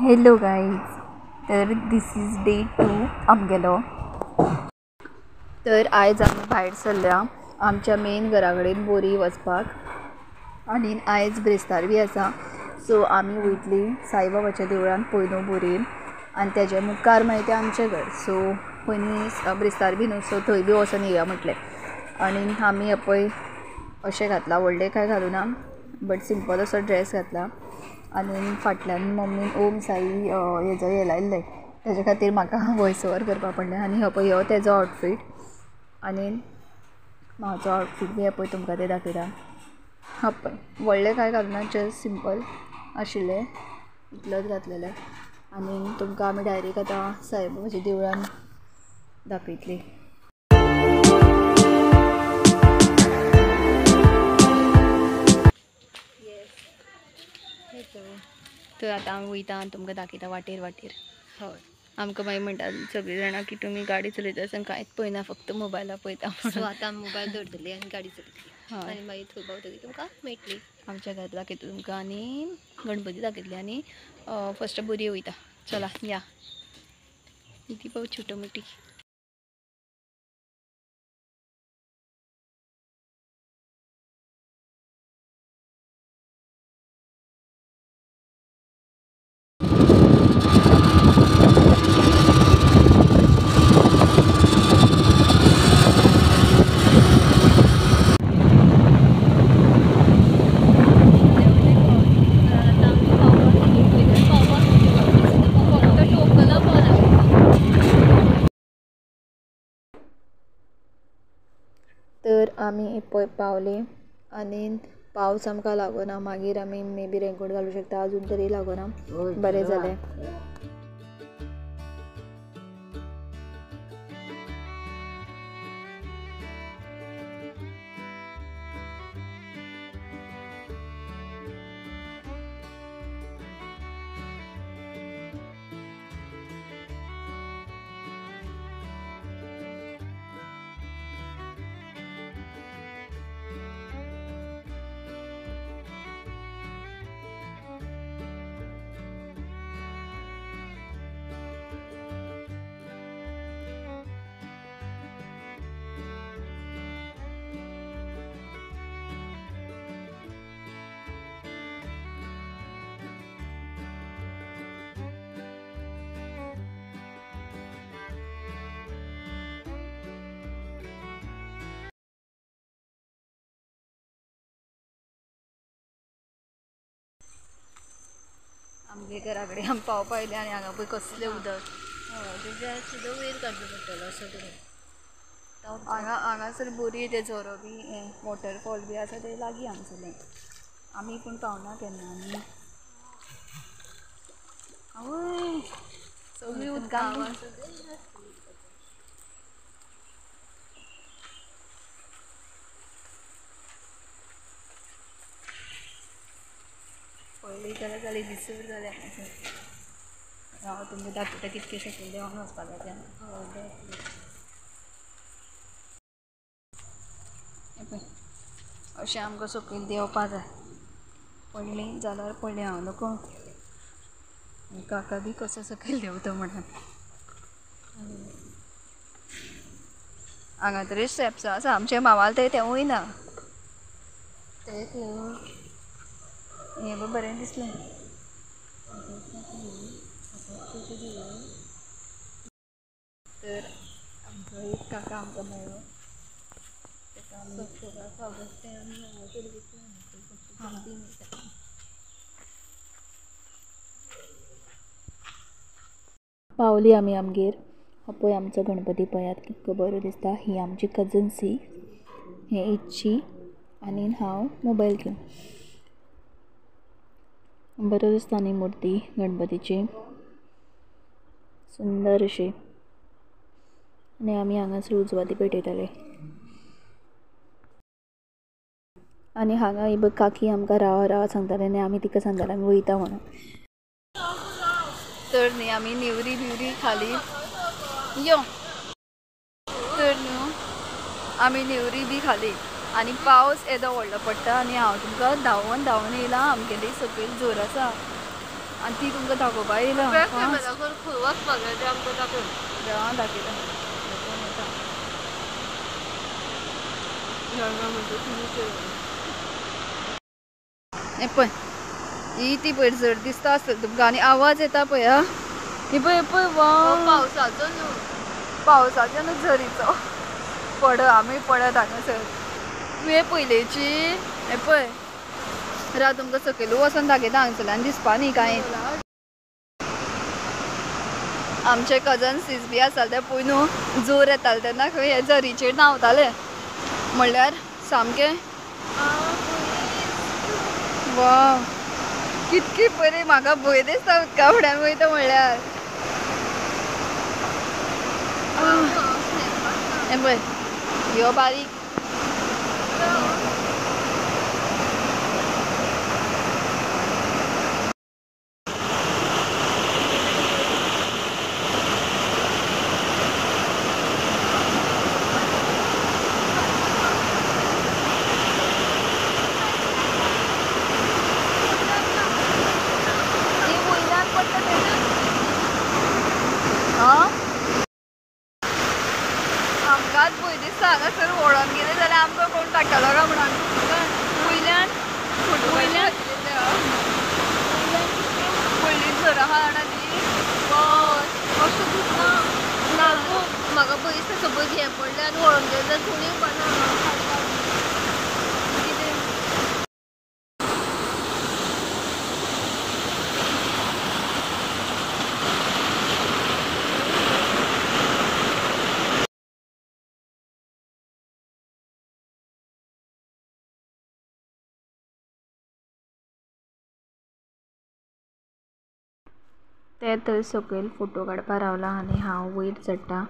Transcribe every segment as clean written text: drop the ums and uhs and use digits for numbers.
Hello guys, तर दिस is day 2 आमगेलो. तर आयज आमी भायर सरल्या आमच्या मेन घरा कडेन बोरी वचपाक. आनी आयज ब्रेस्तार बी आसा, सो आमी वयतली साईबाबाच्या देवळान पयलो बोरयेन आनी तेज्या मुखार मागीर तें आमचें घर. सो पयलीं ब्रेस्तार बी न्हू, सो थंय बी वचून येया म्हटलें. आनी आमी पळय अशें घातलां, व्हडलें कांय घालूना, बट सिंपल असो ड्रेस घातला. आनी फाटल्यान मम्मीन ओम साई हेजो हे लायिल्लें, तेज्या खातीर म्हाका वॉयस ओवर करपा पडलें. आनी हो पळय, हो तेजो आउटफीट आनी म्हाजो आउटफीट बी हे पळय तुमकां तें दाखयता. हा पळय, व्हडलें कांय घालूना, जस्ट सिंपल आशिल्लें, इतलोच घातलेलें. आनी तुमकां आमी डायरेक्ट आतां साईबाबाच्या देवळान दाखयतली. तर आतां आमी वयता आनी तुमकां दाखयता वाटेर वाटेर. हय, आमकां मागीर म्हणटा सगळीं जाणां की तुमी गाडी चलयता आसतना कांयच पळयना, फक्त मोबायला पळयता. सो आतां आमी मोबायल दवरतली आनी गाडी चलयतली आनी मागीर थंय पावतकीर तुमकां मेळटली आमच्या घर दाखयता तुमकां आनी गणपती दाखयतली. आनी फस्ट बोरये वयता. चला या. ती पळय छोटो मोठी. तर आमी पळय पावले आनी पावस आमकां लागना. मागीर आमी मे बी रेनकोट घालूं शकता, अजून तरी लागना. बरें जालें. आमगे घरा कडेन आमी पावपा आयलीं आनी हांगा पळय कसलें उदक. हय, सुद्दां वयर काडचो पडटलो असो करून. हांगासर बोरी ते झरो बी हें वॉटरफॉल बी आसा ते लागीं हांगसरलें. आमी पूण पावना केन्ना. आनी आवय सगळीं उदकान पयलीं जाल्यार दिसभर जालें हांगासर. हांव तुमकां दाखयता कितके सकयल देंवून वचपा जाय तें. पळय अशें आमकां सकयल देंवपा जाय. पडलीं जाल्यार पडलीं, हांव नको. काका बी कसो सकयल देंवता म्हणून. हांगा तरी स्टेप्स आसा, आमच्या मावाल थंय तेंवूय ना. तेंच न्हू, हें बी बरें दिसलें. तर आमचो एक काका आमकां मेळ्ळो. ताका आमी पावली आमी आमगेर. हो पळय आमचो गणपती, पळयात कितको बरो दिसता. ही आमची कजन सी, हें इच्छी आनी हांव मोबायल घेवन. बरो दिसता न्ही मुर्ती गणपतीची, सुंदर अशी. आनी आमी हांगासर उजवाती पेटयताले. आनी हांगा ही पळय काकी आमकां रावा रावा सांगताली आनी आमी तिका सांगताले आमी वयता म्हणून. तर न्ही आमी नेवरी बिवरी खाली यो. तर न्हू आमी नेवरी बी खाली आनी पावस येदो व्हडलो पडटा आनी हांव तुमकां धांवून धांवून येयलां. आमगेली सकयल जोर आसा. आनी ती तुमकां दाखोवपा येयला देवान दाखयता हे पळय ही ती पयर झर दिसता आसतली तुमकां आनी आवाज येता पळय हा ही पळय पळय वा पावसाच्या न्हू झरीचो पड आमी पडत हांगासर तुवें पयलेची हे पळय राव तुमकां सकयल वचोन दाखयता हांगसरल्यान दिसपा न्ही कांय आमचे कजन बी आसताले ते पळय न्हू जोर येताले तेन्ना खंय हे झरीचेर न्हांवताले म्हणल्यार सामकें वाव कितकी बरी म्हाका भंय दिसता उदका फुड्यान वयता म्हणल्यार हे पळय ह्यो बारीक आमकांच भंय दिसता हांगासर वळोन गेले जाल्यार आमकां कोण काडटलो काय म्हणून वयल्यान वयल्यान व्हडली झर आहा जाणा ती अशें दिसता म्हाका भंय दिसता सपोज हें पडलें आनी वळोन गेलें जाल्यार कोणी येवपाना ते थंय सकयल फोटो काडपा रावला आनी हांव वयर चडटा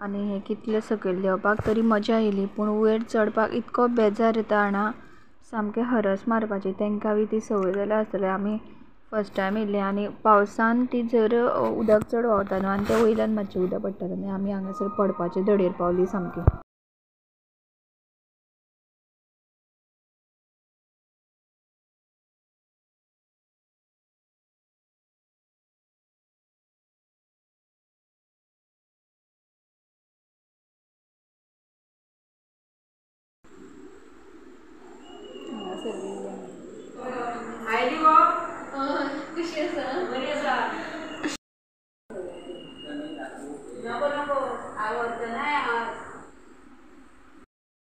आनी हे कितले सकयल देंवपाक तरी मजा येयली पूण वयर चडपाक इतको बेजार येता जाणा सामकें हरस मारपाची तांकां बी ती संवय जाल्या आसतली आमी फस्ट टायम येयल्ली आनी पावसान ती जर उदक चड व्हांवता न्हू आनी त्या वयल्यान मातशें उदक पडटालें आनी आमी हांगासर पडपाचे धडेर पावली सामकी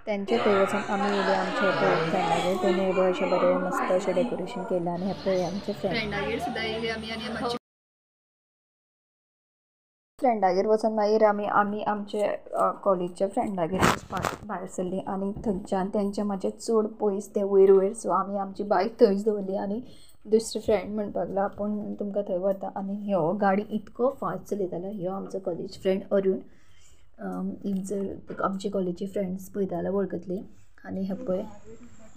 त्यांचे थंय वचून आमी येयले आमचे फ्रेंडागेर तेणी येयले अशें बरें मस्त अशें डेकोरेशन केलां आनी हे पळय आमचे फ्रेंडागेर सुद्दां येयली आमी आनी मातशें फ्रेंडागेर वचून मागीर आमी आमचे कॉलेजच्या फ्रेंडागेर वचपाक भायर सरलीं आनी थंयच्यान तेंचे मातशें चड पयस ते वयर सो आमी आमची बायक थंयच दवरली आनी दुसरो फ्रेंड म्हणपाक लागलो आपूण तुमकां थंय व्हरता आनी ह्यो गाडी इतको फास्ट चलयतालो ह्यो आमचो कॉलेज फ्रेंड अरूण जर आमची कॉलेजी फ्रेंड्स पळयता जाल्यार वळखतली आनी हे पळय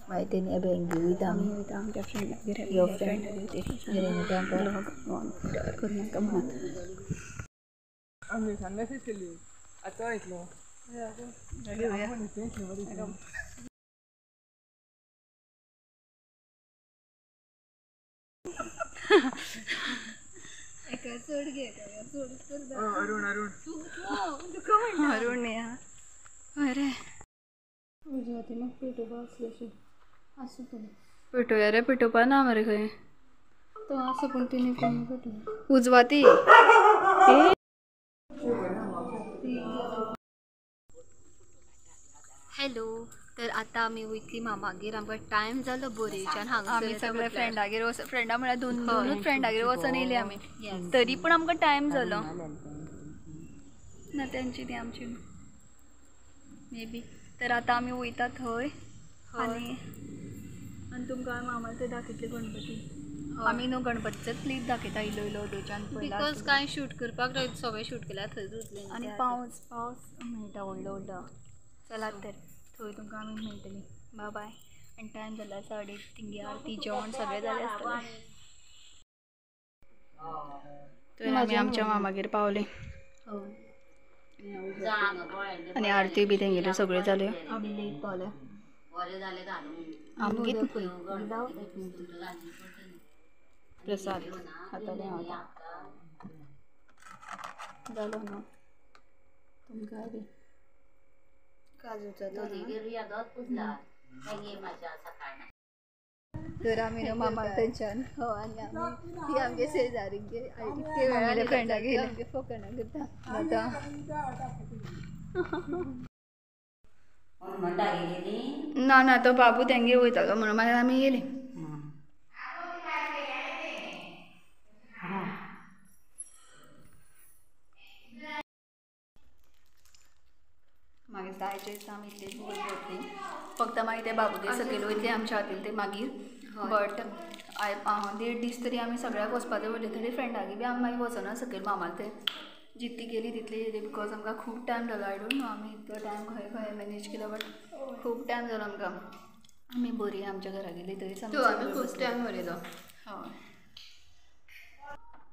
मागीर तेणी बँकी वयता आमी वयता आमच्या फ्रेंडागेर ह्यो फ्रेंड करूं म्हणून आम्ही सांगायची केली आता ऐकलो अरुण अरुण अरुण अरे मग पेटोवपा आसलें आसूं पूण पेटोवया रे पेटोवपा ना मरे खंय तो आसा पूण तिणी कोण पेटोवया उजवाती हॅलो तर आतां आमी वयतली मामागेर आमकां टायम जालो बोरयेच्यान आमी सगळे फ्रेंडागेर फ्रेंडा म्हळ्यार दोनूच फ्रेंडागेर वचून येयली आमी तरी पूण आमकां टायम जालो ना तेंची ती आमची मे बी तर आतां आमी वयता थंय आनी तुमकां मामा थंय दाखयतले गणपती आमी न्हू गणपतीचोच क्लीप दाखयता इल्लो इल्लो वयच्यान बिकॉज कांय शूट करपाक सगळें शूट केल्यार थंयच उरलें आनी पावस मेळटा व्हडलो व्हडलो चलात तर थंय तुमकां आमी मेळटली बाय बाय आनी टायम जाला 3:30 तिंगी आरती जेवण सगळें जालें आसतलें थंय आमी आमच्या मामागेर पावली आनी आरती बी तेंगेल्यो सगळ्यो जाल्यो आमी लेट पावले आमगे प्रसाद खातालें हांव जालो न्हू तुमकां बी काजूचो तो तर आमी न्हू मामा थंयच्यान आनी आमी ती आमगे शेजारींगे इतके वेळार फ्रेंडा गेली आमगे फकाणां करता आतां ना ना तो बाबू तेंगे वयतालो म्हणून मागीर आमी गेली मागीर जायचे दिसा आमी इतलीच बूक करतली फक्त मागीर ते बाबूगे सकयल वयतली आमच्या खातीर ते मागीर बट 1.5 दीस तरी आमी सगळ्याक वचपाचें उरलें तरी फ्रेंडांनी बी आमी मागीर वचना सकयल मामाल ते जितली गेली तितली येयली बिकॉज आमकां खूब टायम जालो आय डोंट नो आमी इतलो टायम खंय खंय मॅनेज केलो बट खूब टायम जालो आमकां आमी बरी आमच्या घरा गेली तरी खूब टायम उरयलो हय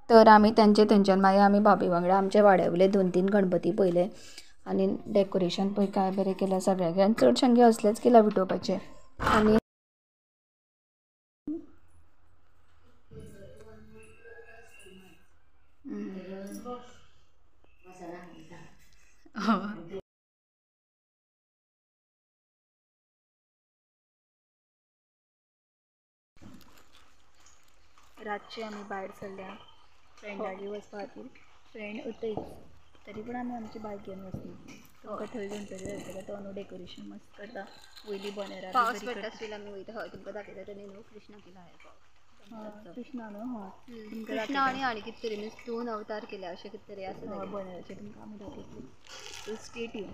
तर आमी थंयच्यान मागीर आमी भाभी वांगडा आमच्या वाड्यावयले 2-3 गणपती पयले आनी डेकोरेशन पळय काय बरें केलां सगळ्यांक आनी चडशांगे असलेच केला विटोवपाचे आनी रातची आमी भायर सरल्या फ्रेंडागेर वचपा खातीर फ्रेंड उतय तरी पूण आमी आमची बायक घेवन वचना तुमकां थंय गणपती जातलो तो न्हू डेकोरेशन मस्त करता वयली बनेरां पावस पडटा आसतना आमी वयता हय तुमकां दाखयता तेणी न्हू कृष्णा केला हांवें कृष्णा न्हू हय कृष्णा आनी कितें तरी मीन्स 2 अवतार केले अशें कितें तरी आसा बनेराचे तुमकां आमी दाखयतली सो स्टे ट्यून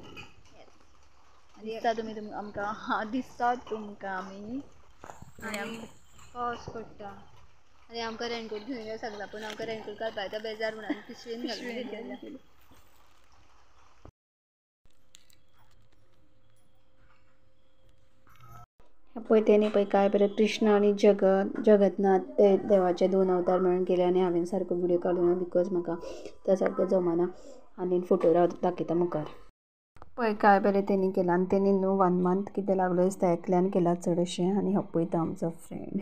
दिसता तुमी आमकां दिसता तुमकां आमी आनी पावस पडटा आनी आमकां रेनकोट घेवन येवंक सांगला पूण आमकां रेनकोट घालपाचो बेजार म्हणून आमी पिशवेन घालून पळय तेणी पळय काय बरें कृष्ण आनी जगन्नाथ ते देवाचे 2 अवतार मेळून केले आनी हांवें सारको विडियो काडूं ना बिकॉज म्हाका त्या सारकें जमना आनी फोटो दाखयता मुखार पळय काय बरें तेणी केलां आनी तेणी न्हू 1 मंथ कितें लागलो दिसता एकल्यान केला चड अशें आनी हो पळयता आमचो फ्रेंड